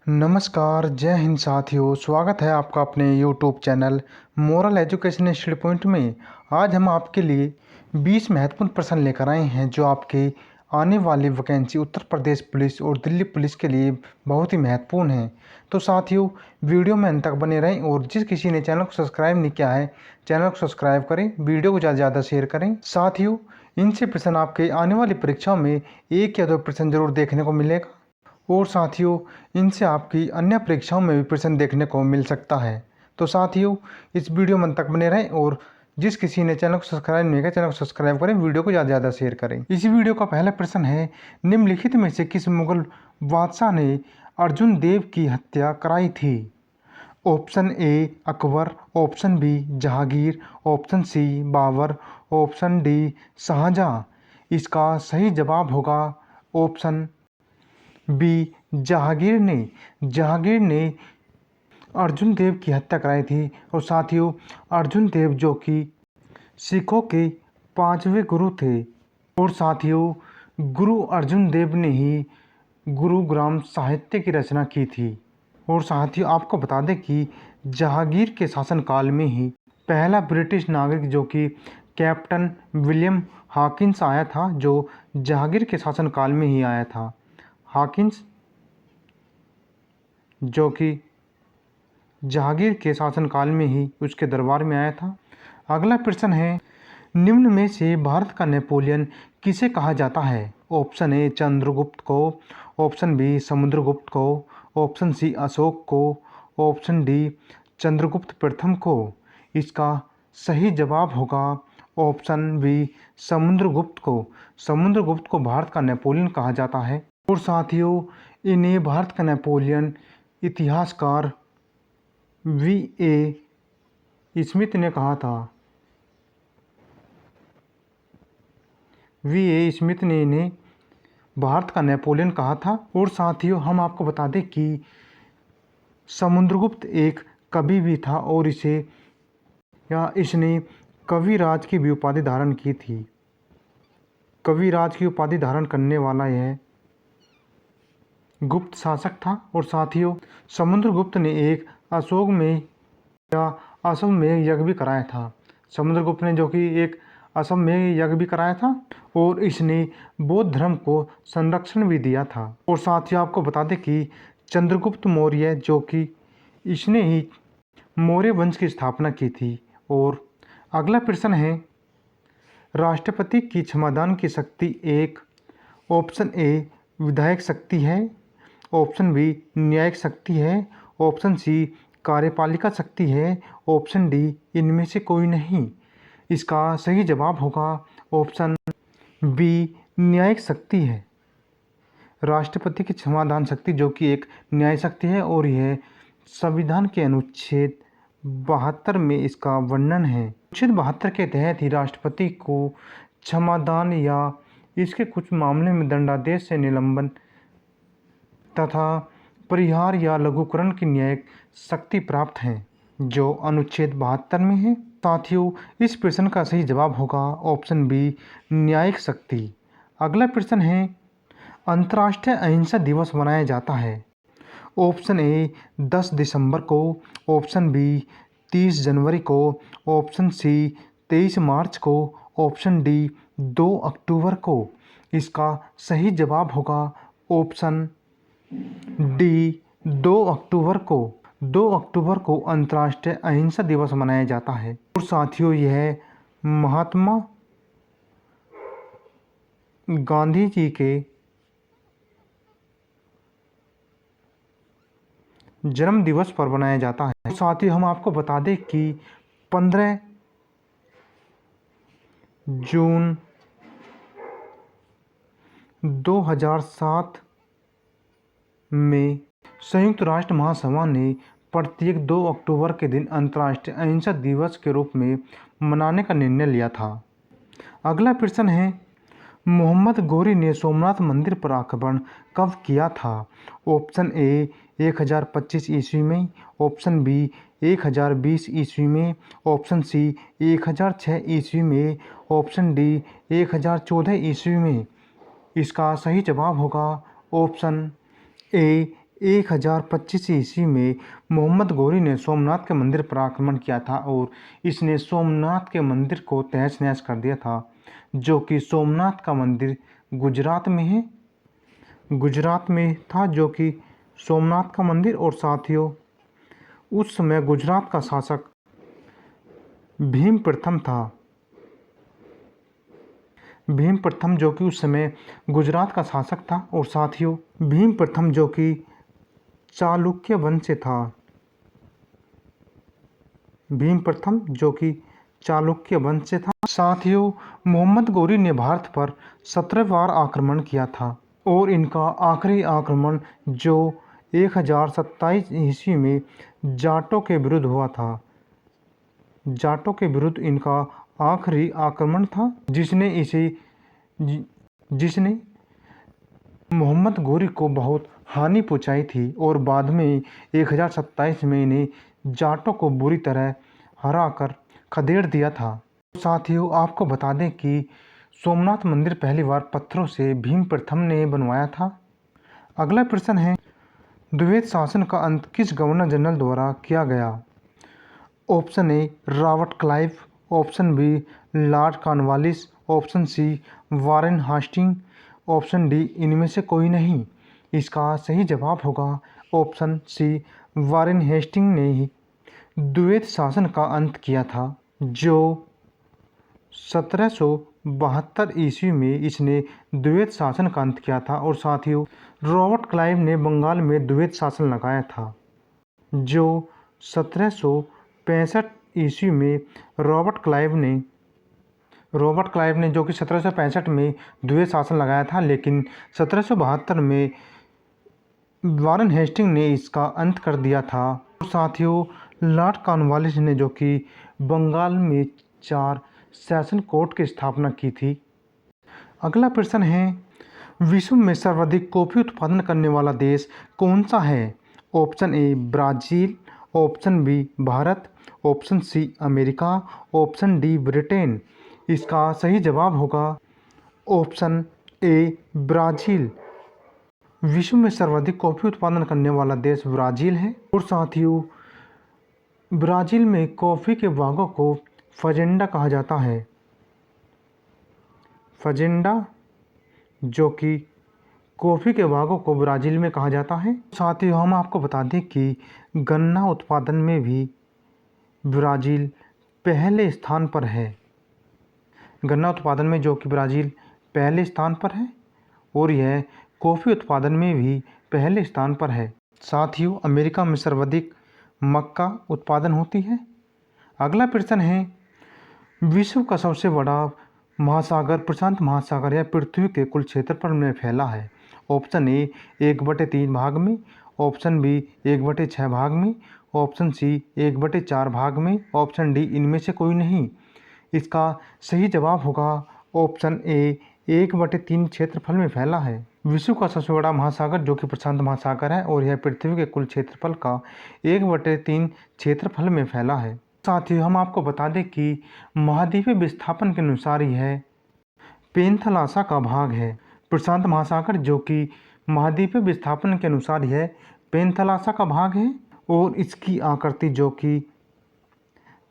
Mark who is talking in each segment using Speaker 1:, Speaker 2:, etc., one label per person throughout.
Speaker 1: नमस्कार, जय हिंद साथियों। स्वागत है आपका अपने YouTube channel moral education institute point में। आज हम आपके लिए 20 महत्वपूर्ण प्रश्न लेकर आए हैं जो आपके आने वाली वैकेंसी उत्तर प्रदेश पुलिस और दिल्ली पुलिस के लिए बहुत ही महत्वपूर्ण हैं। तो साथियों, वीडियो में अंत तक बने रहें और जिस किसी ने चैनल को सब्सक्राइब नहीं किया है, चैनल को सब्सक्राइब करें, वीडियो को ज़्यादा से ज़्यादा शेयर करें। साथियों, इनसे प्रश्न आपके आने वाली परीक्षाओं में 1 या 2 प्रश्न जरूर देखने को मिलेगा और साथियों, इनसे आपकी अन्य परीक्षाओं में भी प्रश्न देखने को मिल सकता है। तो साथियों, इस वीडियो में अंत तक बने रहें और जिस किसी ने चैनल को सब्सक्राइब नहीं किया, चैनल को सब्सक्राइब करें, वीडियो को ज़्यादा से ज़्यादा शेयर करें। इसी वीडियो का पहला प्रश्न है, निम्नलिखित में से किस मुगल बादशाह ने अर्जुन देव की हत्या कराई थी? Option A Akbar, option B Jahangir, option C Babur, option D Shahjahan. इसका सही जवाब होगा ऑप्शन बी जहांगीर ने अर्जुन देव की हत्या कराई थी। और साथियों, अर्जुन देव जो कि सिखों के 5वें गुरु थे और साथियों, गुरु अर्जुन देव ने ही गुरु ग्रंथ साहित्य की रचना की थी। और साथियों, आपको बता दें कि जहांगीर के शासनकाल में ही पहला ब्रिटिश नागरिक जो कि कैप्टन विलियम हॉकिंस आया था, जो जहांगीर के शासनकाल में ही आया था। हॉकिंस जो कि जहांगीर के शासनकाल में ही उसके दरबार में आया था। अगला प्रश्न है, निम्न में से भारत का नेपोलियन किसे कहा जाता है? ऑप्शन ए चंद्रगुप्त को, ऑप्शन बी समुद्रगुप्त को, ऑप्शन सी अशोक को, ऑप्शन डी चंद्रगुप्त प्रथम को। इसका सही जवाब होगा ऑप्शन बी समुद्रगुप्त को। समुद्रगुप्त को भारत का नेपोलियन कहा जाता है। और साथियों, इन्हें भारत का नेपोलियन इतिहासकार V.A. स्मिथ ने कहा था। V.A. स्मिथ ने इन्हें भारत का नेपोलियन कहा था। और साथियों, हम आपको बता दें कि समुद्रगुप्त एक कवि भी था और इसने कविराज की भी उपाधि धारण की थी। कविराज की उपाधि धारण करने वाला यह गुप्त शासक था। और साथियों, समुद्रगुप्त ने एक अश्वमेध यज्ञ भी कराया था। समुद्रगुप्त ने जो कि एक अश्वमेध यज्ञ भी कराया था और इसने बौद्ध धर्म को संरक्षण भी दिया था। और साथियों, आपको बता दें कि चंद्रगुप्त मौर्य जो कि इसने ही मौर्य वंश की स्थापना की थी। और अगला प्रश्न है, राष्ट्रपति की क्षमादान की शक्ति एक ऑप्शन ए विधायक शक्ति है, ऑप्शन बी न्यायिक शक्ति है, ऑप्शन सी कार्यपालिका शक्ति है, ऑप्शन डी इनमें से कोई नहीं। इसका सही जवाब होगा ऑप्शन बी न्यायिक शक्ति है। राष्ट्रपति की क्षमादान शक्ति जो कि एक न्याय शक्ति है और यह संविधान के अनुच्छेद 72 में इसका वर्णन है। अनुच्छेद 72 के तहत ही राष्ट्रपति को क्षमादान या इसके कुछ मामले में दंडादेश से निलंबन तथा परिहार या लघुकरण की न्यायिक शक्ति प्राप्त है, जो अनुच्छेद 72 में है। साथियों, इस प्रश्न का सही जवाब होगा ऑप्शन बी न्यायिक शक्ति। अगला प्रश्न है, अंतर्राष्ट्रीय अहिंसा दिवस मनाया जाता है। ऑप्शन ए 10 दिसंबर को, ऑप्शन बी 30 जनवरी को, ऑप्शन सी 23 मार्च को, ऑप्शन डी 2 अक्टूबर को। इसका सही जवाब होगा ऑप्शन डी 2 अक्टूबर को। 2 अक्टूबर को अंतर्राष्ट्रीय अहिंसा दिवस मनाया जाता है। और साथियों, यह महात्मा गांधी जी के जन्म दिवस पर मनाया जाता है। साथियों, हम आपको बता दें कि 15 जून 2007 में संयुक्त राष्ट्र महासभा ने प्रत्येक 2 अक्टूबर के दिन अंतर्राष्ट्रीय अहिंसा दिवस के रूप में मनाने का निर्णय लिया था। अगला प्रश्न है, मोहम्मद गौरी ने सोमनाथ मंदिर पर आक्रमण कब किया था? ऑप्शन ए 1025 ईस्वी में, ऑप्शन बी 1020 ईस्वी में, ऑप्शन सी 1006 ईस्वी में, ऑप्शन डी 1014 ईस्वी में। इसका सही जवाब होगा ऑप्शन ए 1025 ईस्वी में मोहम्मद गौरी ने सोमनाथ के मंदिर पर आक्रमण किया था और इसने सोमनाथ के मंदिर को तहस नहस कर दिया था, जो कि सोमनाथ का मंदिर गुजरात में है। गुजरात में था जो कि सोमनाथ का मंदिर। और साथियों, उस समय गुजरात का शासक भीम प्रथम था। भीम प्रथम जो कि उस समय गुजरात का शासक था। और साथियों, भीम प्रथम जो कि चालुक्य वंश से था। भीम प्रथम जो कि चालुक्य वंश से था। साथियों, मोहम्मद गौरी ने भारत पर 17 बार आक्रमण किया था और इनका आखिरी आक्रमण जो 1027 ईस्वी में जाटों के विरुद्ध हुआ था। जाटों के विरुद्ध इनका आखिरी आक्रमण था, जिसने मोहम्मद गौरी को बहुत हानि पहुंचाई थी और बाद में 1027 में इन्हें जाटों को बुरी तरह हरा कर खदेड़ दिया था। साथियों, आपको बता दें कि सोमनाथ मंदिर पहली बार पत्थरों से भीम प्रथम ने बनवाया था। अगला प्रश्न है, द्वैत शासन का अंत किस गवर्नर जनरल द्वारा किया गया? Option A Robert Clive, option B Lord Cornwallis, option C Warren Hastings, option D इनमें से कोई नहीं। इसका सही जवाब होगा ऑप्शन सी वारेन हेस्टिंग ने ही द्वैत शासन का अंत किया था, जो 1772 ईस्वी में इसने द्वैत शासन का अंत किया था। और साथियों, रॉबर्ट क्लाइव ने बंगाल में द्वैत शासन लगाया था, जो 1765 ईस्वी में रॉबर्ट क्लाइव ने जो कि 1765 में द्वैत शासन लगाया था, लेकिन 1772 में वारेन हेस्टिंग ने इसका अंत कर दिया था। और साथियों, लॉर्ड कॉर्नवालिस ने जो कि बंगाल में 4 सेशन कोर्ट की स्थापना की थी। अगला प्रश्न है, विश्व में सर्वाधिक कॉफी उत्पादन करने वाला देश कौन सा है? Option A Brazil, option B Bharat, option C America, option D Britain. इसका सही जवाब होगा ऑप्शन ए ब्राज़ील। विश्व में सर्वाधिक कॉफी उत्पादन करने वाला देश ब्राज़ील है। और साथियों, ब्राज़ील में कॉफ़ी के बागों को फजेंडा कहा जाता है। फजेंडा जो कि कॉफ़ी के बागों को ब्राज़ील में कहा जाता है। साथियों, हम आपको बता दें कि गन्ना उत्पादन में भी ब्राज़ील पहले स्थान पर है। गन्ना उत्पादन में जो कि ब्राज़ील पहले स्थान पर है और यह कॉफ़ी उत्पादन में भी पहले स्थान पर है। साथियों, अमेरिका में सर्वाधिक मक्का उत्पादन होती है। अगला प्रश्न है, विश्व का सबसे बड़ा महासागर प्रशांत महासागर या पृथ्वी के कुल क्षेत्रफल में फैला है? ऑप्शन ए 1/3 भाग में, ऑप्शन बी 1/6 भाग में, ऑप्शन सी 1/4 भाग में, ऑप्शन डी इनमें से कोई नहीं। इसका सही जवाब होगा ऑप्शन ए 1/3 क्षेत्रफल में फैला है। विश्व का सबसे बड़ा महासागर जो कि प्रशांत महासागर है और यह पृथ्वी के कुल क्षेत्रफल का 1/3 क्षेत्रफल में फैला है। साथियों, हम आपको बता दें कि महाद्वीपीय विस्थापन के अनुसार यह पेंथलासा का भाग है। प्रशांत महासागर जो कि महाद्वीपीय विस्थापन के अनुसार यह पेंथलासा का भाग है और इसकी आकृति जो कि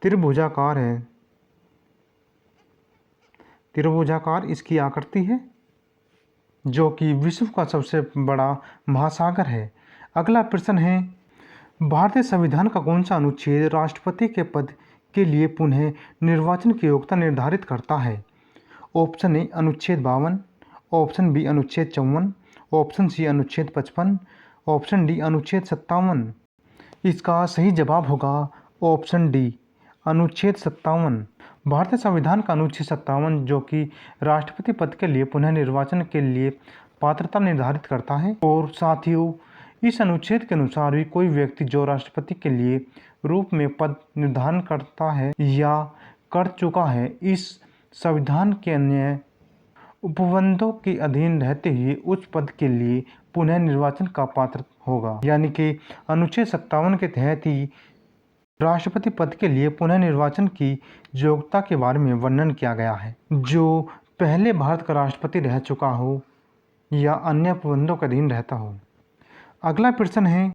Speaker 1: त्रिभुजाकार है। त्रिभुजाकार इसकी आकृति है, जो कि विश्व का सबसे बड़ा महासागर है। अगला प्रश्न है, भारतीय संविधान का कौन सा अनुच्छेद राष्ट्रपति के पद के लिए पुनः निर्वाचन की योग्यता निर्धारित करता है? ऑप्शन ए अनुच्छेद 52, ऑप्शन बी अनुच्छेद 54, ऑप्शन सी अनुच्छेद 55, ऑप्शन डी अनुच्छेद 57। इसका सही जवाब होगा ऑप्शन डी अनुच्छेद 57। भारतीय संविधान का अनुच्छेद 57 जो कि राष्ट्रपति पद के लिए पुनः निर्वाचन के लिए पात्रता निर्धारित करता है। और साथियों, इस अनुच्छेद के अनुसार भी कोई व्यक्ति जो राष्ट्रपति के लिए रूप में पद निर्धारण करता है या कर चुका है, इस संविधान के अन्य उपबंधों के अधीन रहते हुए उस पद के लिए पुनः निर्वाचन का पात्र होगा। यानी कि अनुच्छेद 57 के तहत ही राष्ट्रपति पद के लिए पुनः निर्वाचन की योग्यता के बारे में वर्णन किया गया है। जो पहले भारत का राष्ट्रपति रह चुका हो या अन्य उपबंधों के अधीन रहता हो। अगला प्रश्न है,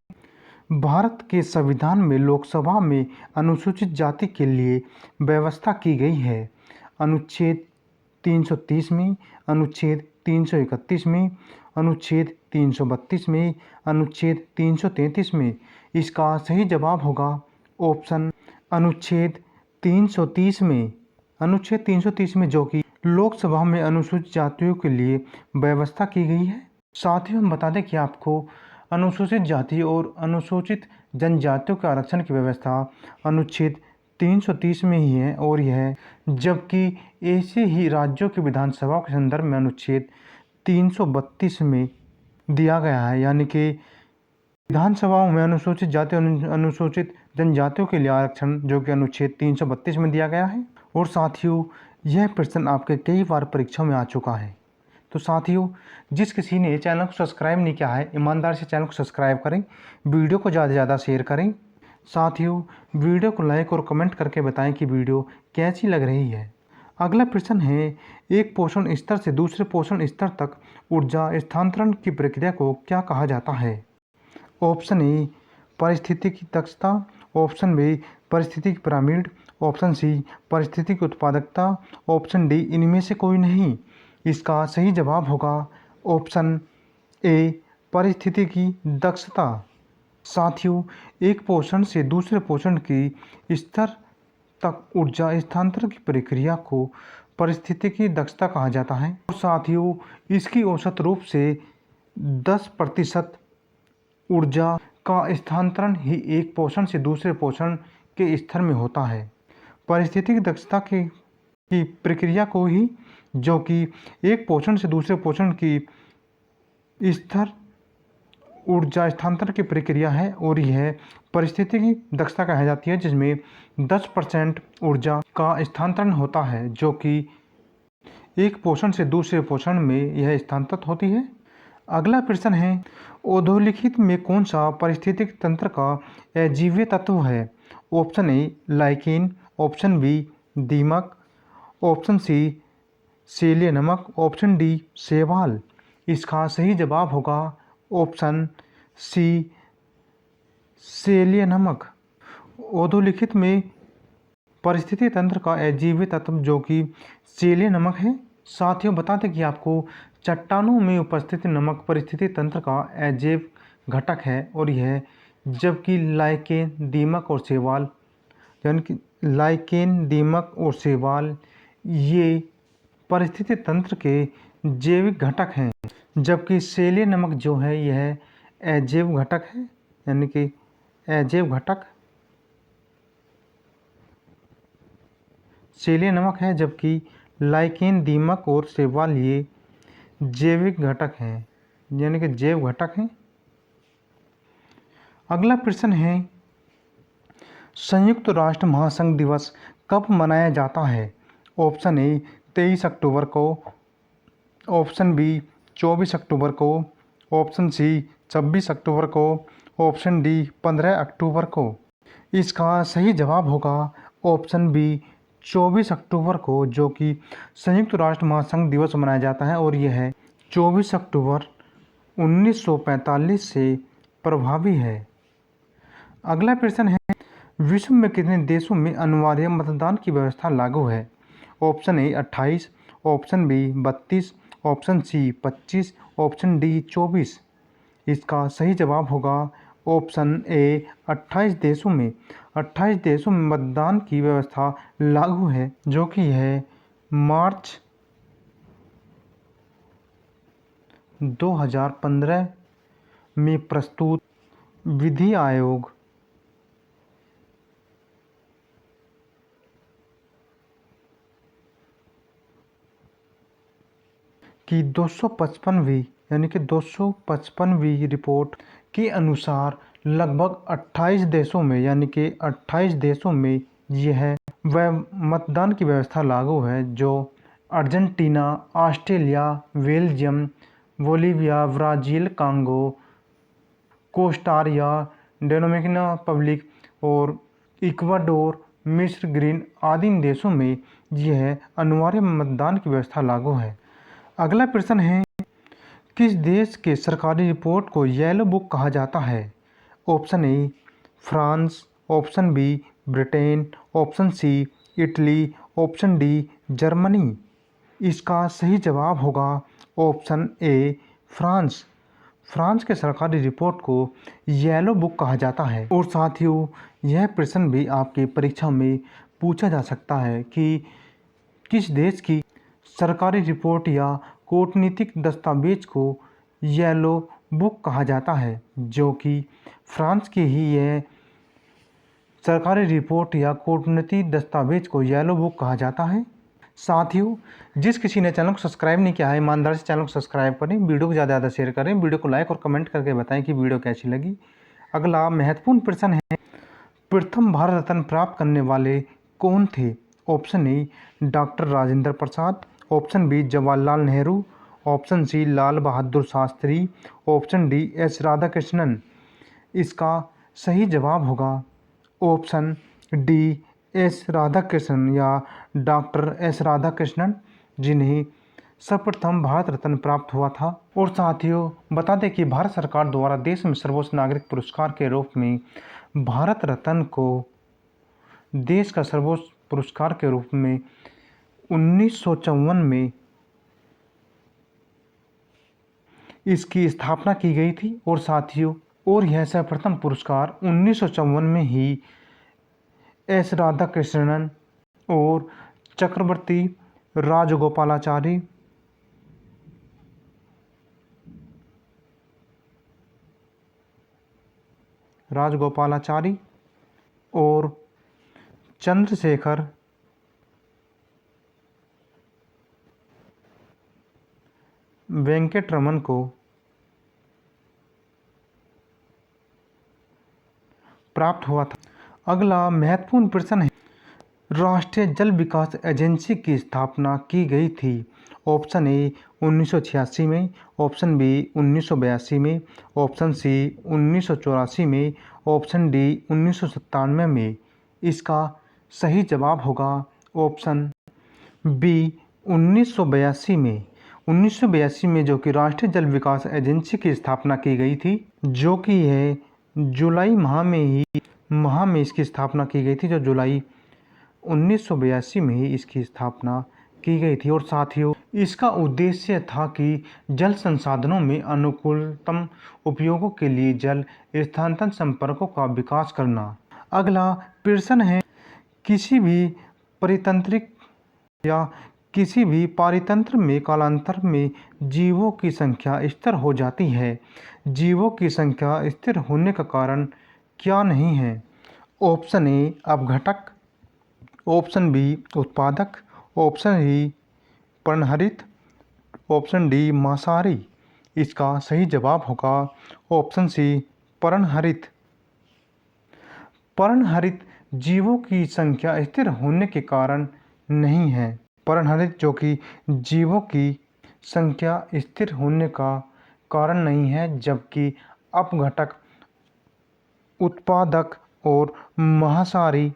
Speaker 1: भारत के संविधान में लोकसभा में अनुसूचित जाति के लिए व्यवस्था की गई है। अनुच्छेद 330 में, अनुच्छेद 331 में, अनुच्छेद 332 में, अनुच्छेद 333 में। इसका सही जवाब होगा ऑप्शन अनुच्छेद 330 में। अनुच्छेद 330 में, जो कि लोकसभा में अनुसूचित जातियों के लिए व्यवस्था की गई है। साथियों, हम बता दें कि आपको अनुसूचित जाति और अनुसूचित जनजातियों के आरक्षण की व्यवस्था अनुच्छेद 330 में ही है, और यह जबकि ऐसे ही राज्यों की विधानसभा के संदर्भ में अनुच्छेद 332 में दिया गया है। यानी कि विधानसभाओं में अनुसूचित जाति और अनुसूचित जनजातियों के लिए आरक्षण जो कि अनुच्छेद 332 में दिया गया है। और साथियों, यह प्रश्न आपके कई बार परीक्षाओं में आ चुका है। तो साथियों, जिस किसी ने चैनल को सब्सक्राइब नहीं किया है, ईमानदार से चैनल को सब्सक्राइब करें, वीडियो को ज़्यादा से ज़्यादा शेयर करें। साथियों, वीडियो को लाइक और कमेंट करके बताएं कि वीडियो कैसी लग रही है। अगला प्रश्न है, एक पोषण स्तर से दूसरे पोषण स्तर तक ऊर्जा स्थानांतरण की प्रक्रिया को क्या कहा जाता है? ऑप्शन ए पारिस्थितिकी दक्षता, ऑप्शन बी पारिस्थितिकी पिरामिड, ऑप्शन सी पारिस्थितिकी उत्पादकता, ऑप्शन डी इनमें से कोई नहीं। इसका सही जवाब होगा ऑप्शन ए पारिस्थितिकी दक्षता। साथियों, एक पोषण से दूसरे पोषण की स्तर तक ऊर्जा स्थानांतरण की प्रक्रिया को पारिस्थितिकी दक्षता कहा जाता है। और साथियों, इसकी औसत रूप से 10% ऊर्जा का स्थानांतरण ही एक पोषण से दूसरे पोषण के स्तर में होता है। पारिस्थितिकी दक्षता की प्रक्रिया को ही जो कि एक पोषण से दूसरे पोषण की स्तर ऊर्जा स्थानांतरण की प्रक्रिया है, और यह पारिस्थितिकी दक्षता कहा जाती है, जिसमें 10% ऊर्जा का स्थानांतरण होता है, जो कि एक पोषण से दूसरे पोषण में यह स्थानांतरित होती है। अगला प्रश्न है, औधोलिखित में कौन सा पारिस्थितिक तंत्र का अजीव्य तत्व है? Option A lichen, option B दीमक, ऑप्शन सी सेलिय नमक, ऑप्शन डी शैवाल। इसका सही जवाब होगा ऑप्शन सी सेलिय नमक। औधोलिखित में पारिस्थितिकी तंत्र का अजीव्य तत्व जो कि सेलिय नमक है। साथियों, बता दें कि आपको चट्टानों में उपस्थित नमक पारिस्थितिकी तंत्र का अजैव घटक है, और यह जबकि लाइकेन, दीमक और शैवाल, यानी कि लाइकेन, दीमक और शैवाल ये पारिस्थितिकी तंत्र के जैविक घटक हैं, जबकि सेलिय नमक जो है यह अजैव घटक है, यानी कि अजैव घटक सेलिय नमक है, जबकि लाइकेन, दीमक और शैवाल ये जैविक घटक हैं, यानी कि जैव घटक हैं। अगला प्रश्न है, संयुक्त राष्ट्र महासंघ दिवस कब मनाया जाता है? ऑप्शन ए 23 अक्टूबर को, ऑप्शन बी 24 अक्टूबर को, ऑप्शन सी 26 अक्टूबर को, ऑप्शन डी 15 अक्टूबर को। इसका सही जवाब होगा ऑप्शन बी 24 अक्टूबर को, जो कि संयुक्त राष्ट्र महासंघ दिवस मनाया जाता है, और यह 24 अक्टूबर 1945 से प्रभावी है। अगला प्रश्न है, विश्व में कितने देशों में अनिवार्य मतदान की व्यवस्था लागू है? Option A 28, option B 32, option C 25, option D 24। इसका सही जवाब होगा ऑप्शन ए 28 देशों में। 28 देशों में मतदान की व्यवस्था लागू है, जो कि है मार्च 2015 में प्रस्तुत विधि आयोग की 255वीं यानी कि 255वीं रिपोर्ट के अनुसार लगभग 28 देशों में, यानी कि 28 देशों में यह मतदान की व्यवस्था लागू है, जो Argentina, Australia, Belgium, Bolivia, Brazil, Congo, Costa Rica, Dominican Republic और इक्वाडोर, मिस्र, ग्रीन आदि देशों में यह अनिवार्य मतदान की व्यवस्था लागू है। अगला प्रश्न है, किस देश के सरकारी रिपोर्ट को येलो बुक कहा जाता है? Option A France, option B Britain, option C Italy, option D Germany. इसका सही जवाब होगा ऑप्शन ए फ्रांस। फ्रांस के सरकारी रिपोर्ट को येलो बुक कहा जाता है। और साथियों, यह प्रश्न भी आपकी परीक्षा में पूछा जा सकता है कि किस देश की सरकारी रिपोर्ट या कूटनीतिक दस्तावेज को येलो बुक कहा जाता है, जो कि फ्रांस की ही यह सरकारी रिपोर्ट या कूटनीतिक दस्तावेज को येलो बुक कहा जाता है। साथियों, जिस किसी ने चैनल को सब्सक्राइब नहीं किया है, ईमानदारी से चैनल को सब्सक्राइब करें, वीडियो को ज़्यादा शेयर करें, वीडियो को लाइक और कमेंट करके बताएं कि वीडियो कैसी लगी। अगला महत्वपूर्ण प्रश्न है, प्रथम भारत रत्न प्राप्त करने वाले कौन थे? Option A doctor Rajendra Prasad, option B Jawaharlal Nehru, option C Lal Bahadur Shastri, option D S Radhakrishnan. इसका सही जवाब होगा ऑप्शन डी एस राधाकृष्णन या डॉक्टर एस राधाकृष्णन, जिन्हें सर्वप्रथम भारत रत्न प्राप्त हुआ था। और साथियों, बता दें कि भारत सरकार द्वारा देश में सर्वोच्च नागरिक पुरस्कार के रूप में भारत रत्न को देश का सर्वोच्च पुरस्कार के रूप में 1954 में इसकी स्थापना की गई थी। और साथियों, और यह सर्वप्रथम पुरस्कार 1954 में ही एस राधाकृष्णन और चक्रवर्ती राजगोपालाचारी और चंद्रशेखर वेंकटरमन को प्राप्त हुआ था। अगला महत्वपूर्ण प्रश्न है, राष्ट्रीय जल विकास एजेंसी की स्थापना की गई थी? ऑप्शन ए 1986 में, ऑप्शन बी 1982 में, ऑप्शन सी 1984 में, ऑप्शन डी 1997 में। इसका सही जवाब होगा ऑप्शन बी 1982 में। 1982 में जो कि राष्ट्रीय जल विकास एजेंसी की स्थापना की गई थी, जो कि यह जुलाई माह में इसकी स्थापना की गई थी, जो जुलाई 1982 में ही इसकी स्थापना की गई थी। और साथियों, इसका उद्देश्य था कि जल संसाधनों में अनुकूलतम उपयोगों के लिए जल स्थानांतरण संपर्कों का विकास करना। अगला प्रश्न है, किसी भी परितंत्रिक या किसी भी पारितंत्र में कालांतर में जीवों की संख्या स्थिर हो जाती है। जीवों की संख्या स्थिर होने का कारण क्या नहीं है? ऑप्शन ए अपघटक, ऑप्शन बी उत्पादक, ऑप्शन सी पर्णहरित, ऑप्शन डी मांसाहारी। इसका सही जवाब होगा ऑप्शन सी पर्णहरित। पर्णहरित जीवों की संख्या स्थिर होने के कारण नहीं है। पर्णहरित जो कि जीवों की संख्या स्थिर होने का कारण नहीं है, जबकि अपघटक, उत्पादक और मांसाहारी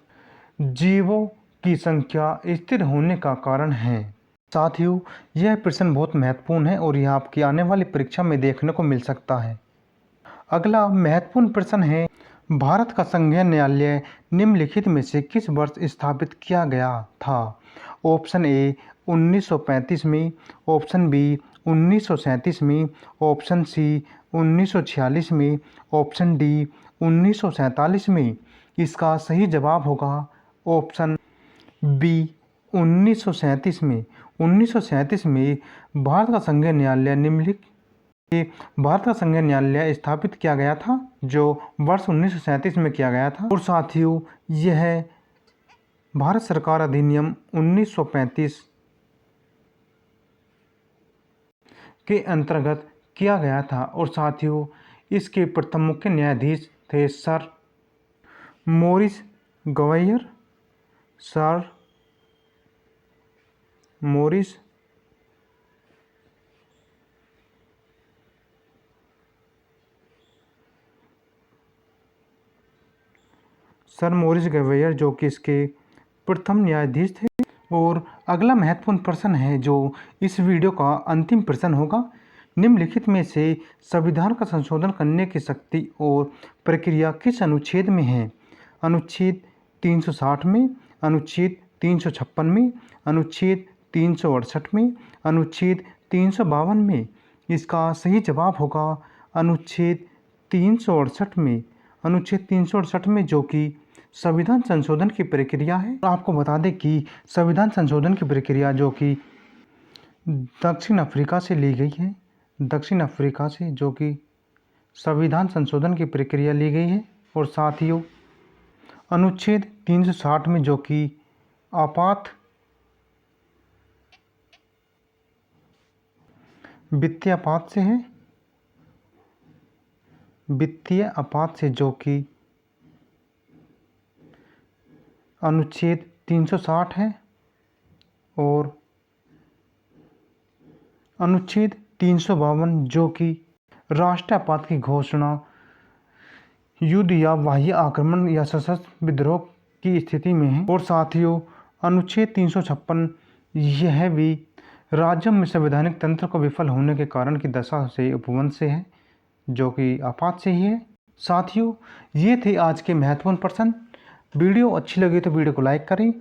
Speaker 1: जीवों की संख्या स्थिर होने का कारण है। साथियों, यह प्रश्न बहुत महत्वपूर्ण है और यह आपकी आने वाली परीक्षा में देखने को मिल सकता है। अगला महत्वपूर्ण प्रश्न है, भारत का संघीय न्यायालय निम्नलिखित में से किस वर्ष स्थापित किया गया था? ऑप्शन ए 1935 में, ऑप्शन बी 1937 में, ऑप्शन सी 1946 में, ऑप्शन डी 1947 में। इसका सही जवाब होगा ऑप्शन बी 1937 में। 1937 में भारत का संघीय न्यायालय स्थापित किया गया था, जो वर्ष 1937 में किया गया था। और साथियों, यह भारत सरकार अधिनियम 1935 के अंतर्गत किया गया था। और साथियों, इसके प्रथम मुख्य न्यायाधीश थे सर मोरिस गवैयर। सर मोरिस गवैयर, जो कि इसके प्रथम न्यायाधीश थे। और अगला महत्वपूर्ण प्रश्न है, जो इस वीडियो का अंतिम प्रश्न होगा, निम्नलिखित में से संविधान का संशोधन करने की शक्ति और प्रक्रिया किस अनुच्छेद में है? अनुच्छेद 360 में, अनुच्छेद 356 में, अनुच्छेद 368 में, अनुच्छेद 352 में। इसका सही जवाब होगा अनुच्छेद 368 में। अनुच्छेद 368 में, जो कि संविधान संशोधन की प्रक्रिया है। आपको बता दें कि संविधान संशोधन की प्रक्रिया जो कि दक्षिण अफ्रीका से ली गई है, दक्षिण अफ्रीका से जो कि संविधान संशोधन की प्रक्रिया ली गई है। और साथियों, अनुच्छेद 360 में जो कि वित्तीय आपात से है, वित्तीय आपात से जो कि अनुच्छेद 360 है। और अनुच्छेद 352 जो कि राष्ट्रीय आपात की घोषणा युद्ध या बाह्य आक्रमण या सशस्त्र विद्रोह की स्थिति में है। और साथियों, अनुच्छेद 356 यह भी राज्यों में संवैधानिक तंत्र को विफल होने के कारण की दशा से उपवंश से है, जो कि आपात से ही है। साथियों, ये थे आज के महत्वपूर्ण प्रश्न। वीडियो अच्छी लगी तो वीडियो को लाइक करें,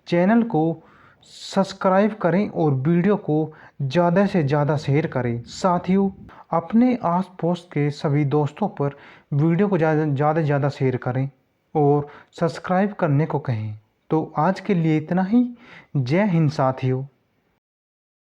Speaker 1: चैनल को सब्सक्राइब करें और वीडियो को ज़्यादा से ज़्यादा शेयर करें। साथियों, अपने आस पड़ोस के सभी दोस्तों पर वीडियो को ज़्यादा से ज़्यादा शेयर करें और सब्सक्राइब करने को कहें। तो आज के लिए इतना ही। जय हिंद साथियों।